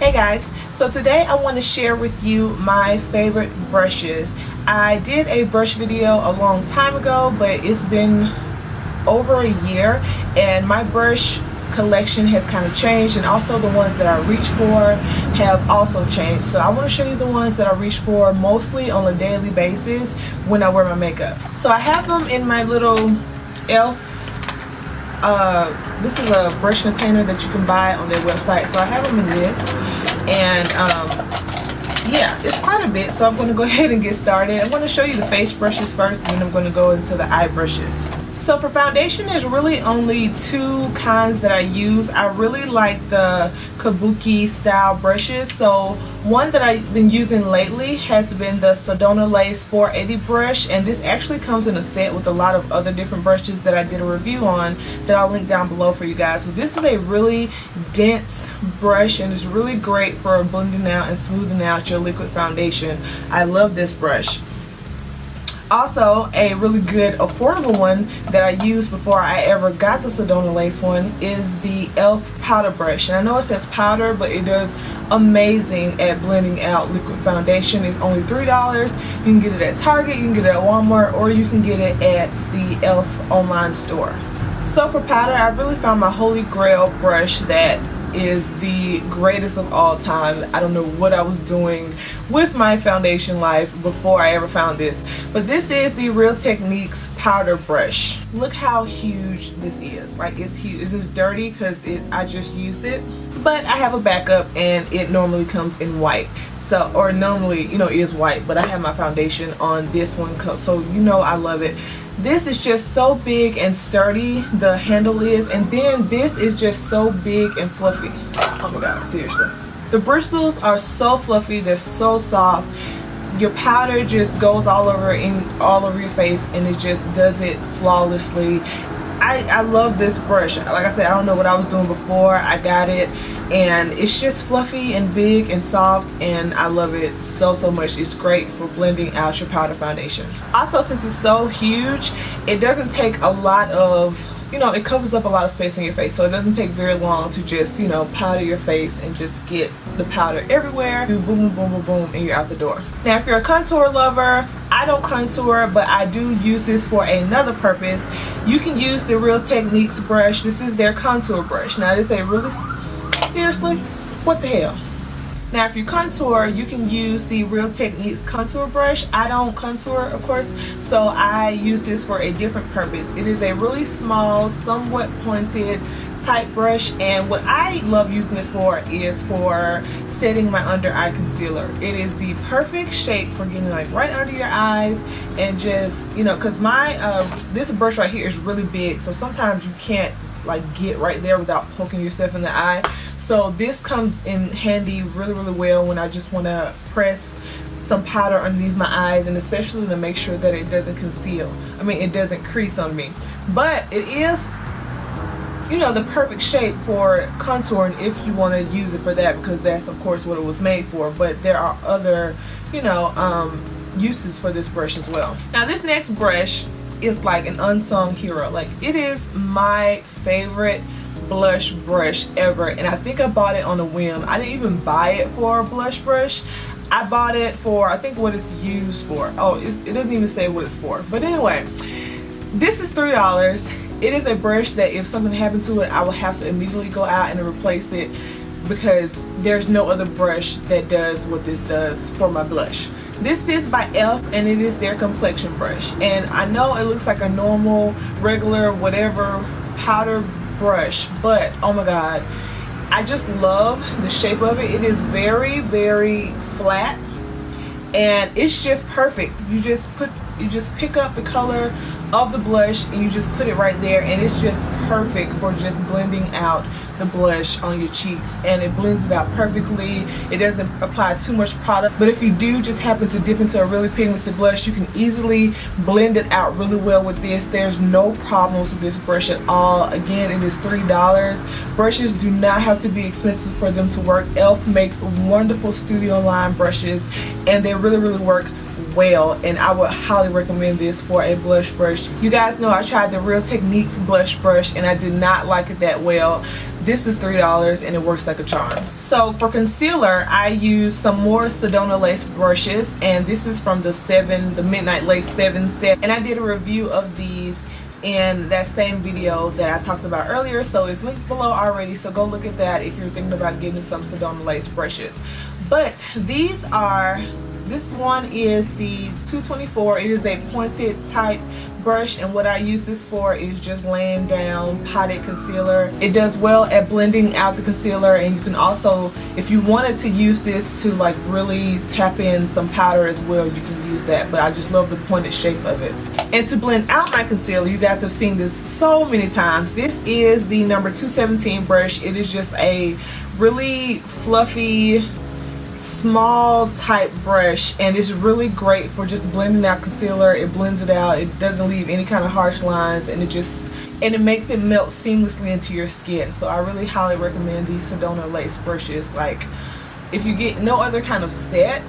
Hey guys, so today I want to share with you my favorite brushes. I did a brush video a long time ago, but it's been over a year and my brush collection has kind of changed, and also the ones that I reach for have also changed. So I want to show you the ones that I reach for mostly on a daily basis when I wear my makeup. So I have them in my little e.l.f. This is a brush container that you can buy on their website. So I have them in this, and yeah, it's quite a bit. So I'm going to go ahead and get started. I'm going to show you the face brushes first, and then I'm going to go into the eye brushes. So for foundation, there's really only two kinds that I use. I really like the kabuki style brushes. So one that I've been using lately has been the Sedona Lace 480 brush, and this actually comes in a set with a lot of other different brushes that I did a review on that I'll link down below for you guys. But this is a really dense brush and it's really great for blending out and smoothing out your liquid foundation. I love this brush. Also, a really good affordable one that I used before I ever got the Sedona Lace one is the e.l.f. powder brush. And I know it says powder, but it does amazing at blending out liquid foundation. It's only $3. You can get it at Target, you can get it at Walmart, or you can get it at the e.l.f. online store. So for powder, I really found my holy grail brush that is the greatest of all time. I don't know what I was doing with my foundation life before I ever found this, but this is the Real Techniques powder brush. Look how huge this is. Like, it's huge. It's dirty because I just used it, but I have a backup and it normally comes in white. So, or normally, you know, is white, but I have my foundation on this one, so you know I love it. This is just so big and sturdy, the handle is, and then this is just so big and fluffy. Oh my god, seriously. The bristles are so fluffy, they're so soft. Your powder just goes all over your face and it just does it flawlessly. I love this brush. Like I said, I don't know what I was doing before I got it, and it's just fluffy and big and soft, and I love it so much. It's great for blending out your powder foundation. Also, since it's so huge, it doesn't take a lot of, you know, it covers up a lot of space in your face, so it doesn't take very long to just, you know, powder your face and just get the powder everywhere. Do boom, boom, boom, boom, and you're out the door. Now, if you're a contour lover, I don't contour, but I do use this for another purpose. You can use the Real Techniques brush. This is their contour brush. Now, this ain't really, seriously, what the hell? Now, if you contour, you can use the Real Techniques contour brush. I don't contour, of course, so I use this for a different purpose. It is a really small, somewhat pointed type brush, and what I love using it for is for setting my under eye concealer. It is the perfect shape for getting like right under your eyes, and just, you know, because my this brush right here is really big, so sometimes you can't like get right there without poking yourself in the eye. So this comes in handy really well when I just want to press some powder underneath my eyes, and especially to make sure that it doesn't conceal. I mean, it doesn't crease on me. But it is, you know, the perfect shape for contouring if you want to use it for that, because that's of course what it was made for. But there are other, you know, uses for this brush as well. Now, this next brush is like an unsung hero. Like, it is my favorite blush brush ever, and I think I bought it on a whim. I didn't even buy it for a blush brush. I bought it for, I think, what it's used for. Oh, it doesn't even say what it's for. But anyway, this is $3. It is a brush that if something happened to it, I would have to immediately go out and replace it, because there's no other brush that does what this does for my blush. This is by e.l.f. and it is their complexion brush. And I know it looks like a normal, regular, whatever powder brush, but oh my god, I just love the shape of it. It is very flat, and it's just perfect. You just pick up the color of the blush and you just put it right there, and it's just perfect for just blending out the blush on your cheeks, and it blends it out perfectly. It doesn't apply too much product, but if you do just happen to dip into a really pigmented blush, you can easily blend it out really well with this. There's no problems with this brush at all. Again, it is $3. Brushes do not have to be expensive for them to work. e.l.f. makes wonderful studio line brushes, and they really work well, and I would highly recommend this for a blush brush. You guys know I tried the Real Techniques blush brush and I did not like it that well. This is $3 and it works like a charm. So for concealer, I use some more Sedona Lace brushes, and this is from the Midnight Lace 7 set, and I did a review of these in that same video that I talked about earlier, so it's linked below already, so go look at that if you're thinking about getting some Sedona Lace brushes. But this one is the 224. It is a pointed type brush, and what I use this for is just laying down potted concealer. It does well at blending out the concealer, and you can also, if you wanted to use this to like really tap in some powder as well, you can use that, but I just love the pointed shape of it. And to blend out my concealer, you guys have seen this so many times, this is the number 217 brush. It is just a really fluffy, small type brush, and it's really great for just blending out concealer. It blends it out, it doesn't leave any kind of harsh lines, and it makes it melt seamlessly into your skin. So I really highly recommend these Sedona Lace brushes. Like, if you get no other kind of set,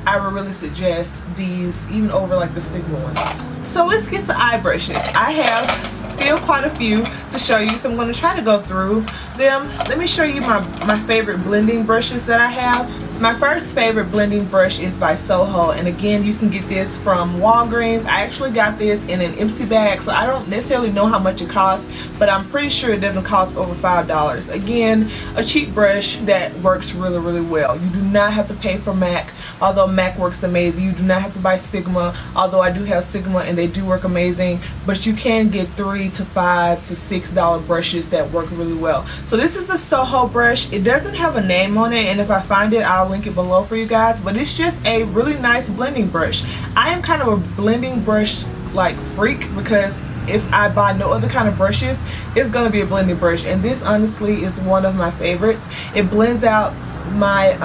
I would really suggest these even over like the Sigma ones. So let's get to eye brushes. I have still quite a few to show you, so I'm going to try to go through them. Let me show you my favorite blending brushes that I have. My first favorite blending brush is by Soho, and again, you can get this from Walgreens. I actually got this in an empty bag, so I don't necessarily know how much it costs, but I'm pretty sure it doesn't cost over $5. Again, a cheap brush that works really, really well. You do not have to pay for MAC, although MAC works amazing. You do not have to buy Sigma, although I do have Sigma and they do work amazing, but you can get $3 to $5 to $6 brushes that work really well. So this is the Soho brush. It doesn't have a name on it, and if I find it, I'll link it below for you guys, but it's just a really nice blending brush. I am kind of a blending brush like freak, because if I buy no other kind of brushes, it's gonna be a blending brush, and this honestly is one of my favorites. It blends out my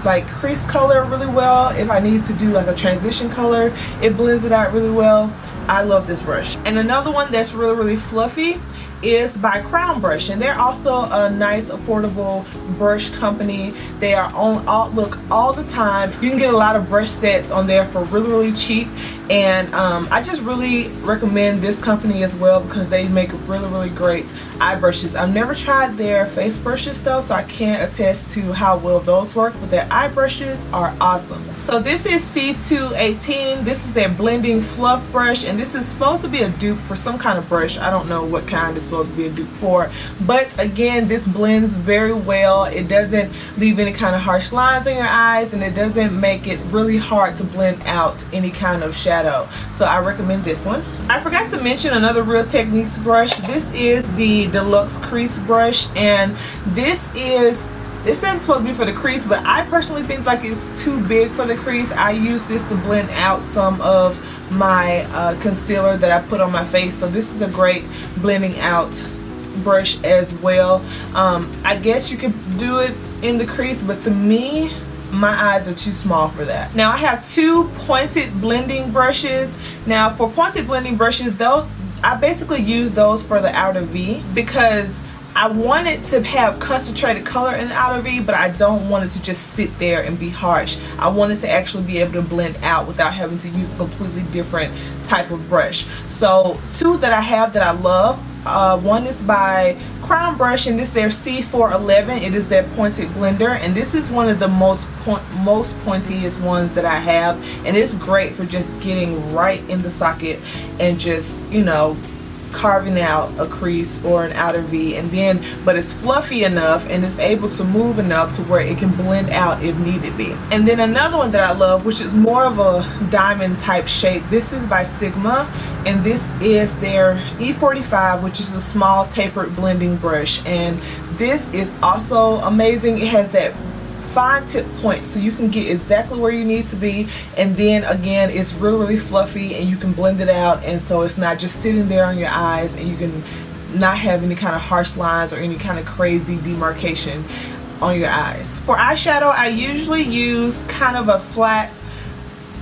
like crease color really well. If I need to do like a transition color, it blends it out really well. I love this brush. And another one that's really, really fluffy is by Crown Brush, and they're also a nice affordable brush company. They are on Outlook all the time. You can get a lot of brush sets on there for really, really cheap, and I just really recommend this company as well because they make really, really great eye brushes. I've never tried their face brushes though, so I can't attest to how well those work, but their eye brushes are awesome. So this is C218. This is their blending fluff brush, and this is supposed to be a dupe for some kind of brush. I don't know what kind it's supposed to be a dupe for, but again, this blends very well. It doesn't leave any kind of harsh lines in your eyes, and it doesn't make it really hard to blend out any kind of shadow. So I recommend this one. I forgot to mention another Real Techniques brush. This is the Deluxe Crease Brush, and this is, it says it's supposed to be for the crease, but I personally think like it's too big for the crease. I use this to blend out some of my concealer that I put on my face, so this is a great blending out brush as well. I guess you could do it in the crease, but to me, my eyes are too small for that. Now I have two pointed blending brushes. Now for pointed blending brushes though, I basically use those for the outer V because I want it to have concentrated color in the outer V, but I don't want it to just sit there and be harsh. I want it to actually be able to blend out without having to use a completely different type of brush. So two that I have that I love, one is by Crown Brush, and this is their C411. It is their pointed blender, and this is one of the most pointiest ones that I have, and it's great for just getting right in the socket and just, you know, carving out a crease or an outer V, and then but it's fluffy enough and it's able to move enough to where it can blend out if needed be. And then another one that I love, which is more of a diamond type shape, this is by Sigma, and this is their E45, which is a small tapered blending brush, and this is also amazing. It has that fine tip point, so you can get exactly where you need to be, and then again, it's really, really fluffy and you can blend it out, and so it's not just sitting there on your eyes, and you can not have any kind of harsh lines or any kind of crazy demarcation on your eyes. For eyeshadow, I usually use kind of a flat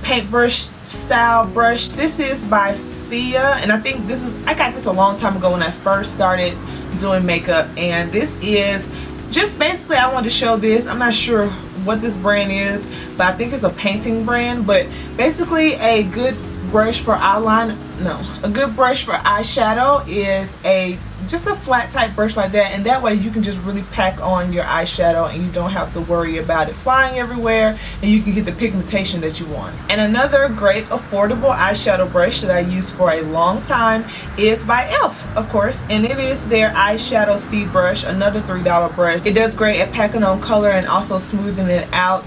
paintbrush style brush. This is by Sia, and I think this is, I got this a long time ago when I first started doing makeup, and this is just basically, I wanted to show this. I'm not sure what this brand is, but I think it's a painting brand. But basically, a good brush for eyeliner, no, a good brush for eyeshadow is just a flat type brush like that, and that way you can just really pack on your eyeshadow and you don't have to worry about it flying everywhere, and you can get the pigmentation that you want. And another great affordable eyeshadow brush that I used for a long time is by e.l.f. of course, and it is their eyeshadow seed brush, another $3 brush. It does great at packing on color and also smoothing it out.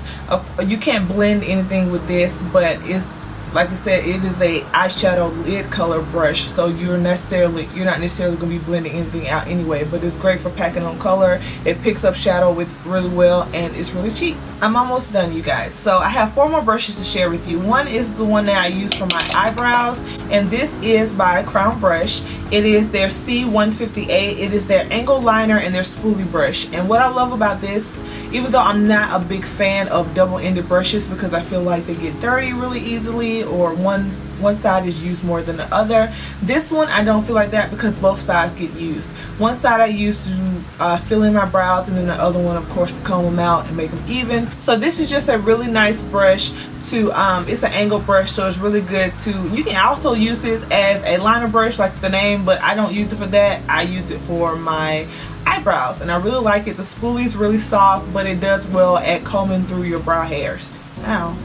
You can't blend anything with this, but it's, like I said, it is a eyeshadow lid color brush, so you're not necessarily going to be blending anything out anyway, but it's great for packing on color. It picks up shadow with really well, and it's really cheap. I'm almost done, you guys. So I have 4 more brushes to share with you. One is the one that I use for my eyebrows, and this is by Crown Brush. It is their C158. It is their angle liner and their spoolie brush. And what I love about this, even though I'm not a big fan of double-ended brushes because I feel like they get dirty really easily, or one side is used more than the other, this one I don't feel like that because both sides get used. One side I use to fill in my brows, and then the other one of course to comb them out and make them even. So this is just a really nice brush to it's an angle brush, so it's really good to, you can also use this as a liner brush like the name, but I don't use it for that. I use it for my eyebrows, and I really like it. The spoolie is really soft, but it does well at combing through your brow hairs. Now,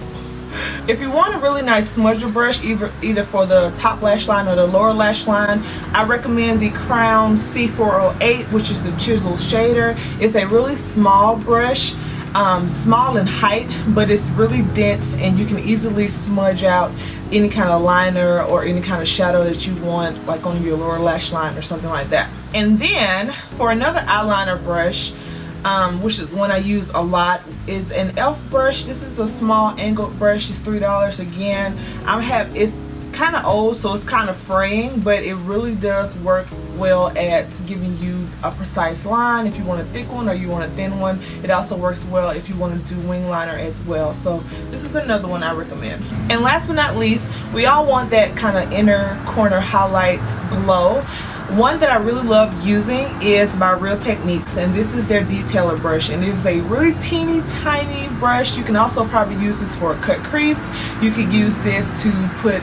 if you want a really nice smudger brush, either for the top lash line or the lower lash line, I recommend the Crown C408, which is the chisel shader. It's a really small brush, small in height, but it's really dense, and you can easily smudge out any kind of liner or any kind of shadow that you want, like on your lower lash line or something like that. And then for another eyeliner brush, which is one I use a lot, is an e.l.f. brush. This is the small angled brush. It's $3 again. It's kind of old, so it's kind of fraying, but it really does work well at giving you a precise line if you want a thick one or you want a thin one. It also works well if you want to do wing liner as well. So this is another one I recommend. And last but not least, we all want that kind of inner corner highlight glow. One that I really love using is by Real Techniques, and this is their detailer brush, and it is a really teeny tiny brush. You can also probably use this for a cut crease. You could use this to put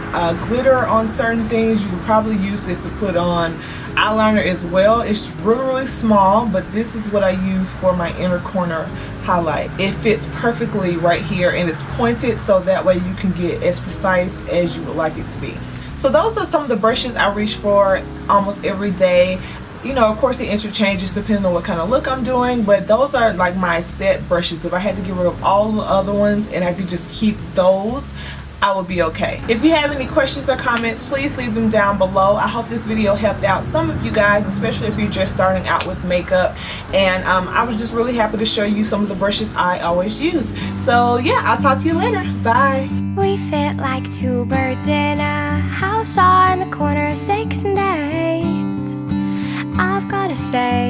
glitter on certain things. You could probably use this to put on eyeliner as well. It's really small, but this is what I use for my inner corner highlight. It fits perfectly right here, and it's pointed, so that way you can get as precise as you would like it to be. So those are some of the brushes I reach for almost every day. You know, of course it interchanges depending on what kind of look I'm doing, but those are like my set brushes. If I had to get rid of all the other ones and I could just keep those, I would be okay. If you have any questions or comments, please leave them down below. I hope this video helped out some of you guys, especially if you're just starting out with makeup. And I was just really happy to show you some of the brushes I always use. So yeah, I'll talk to you later. Bye. We fit like 2 birds in a house on the corner of 6th and 8th. I've gotta say,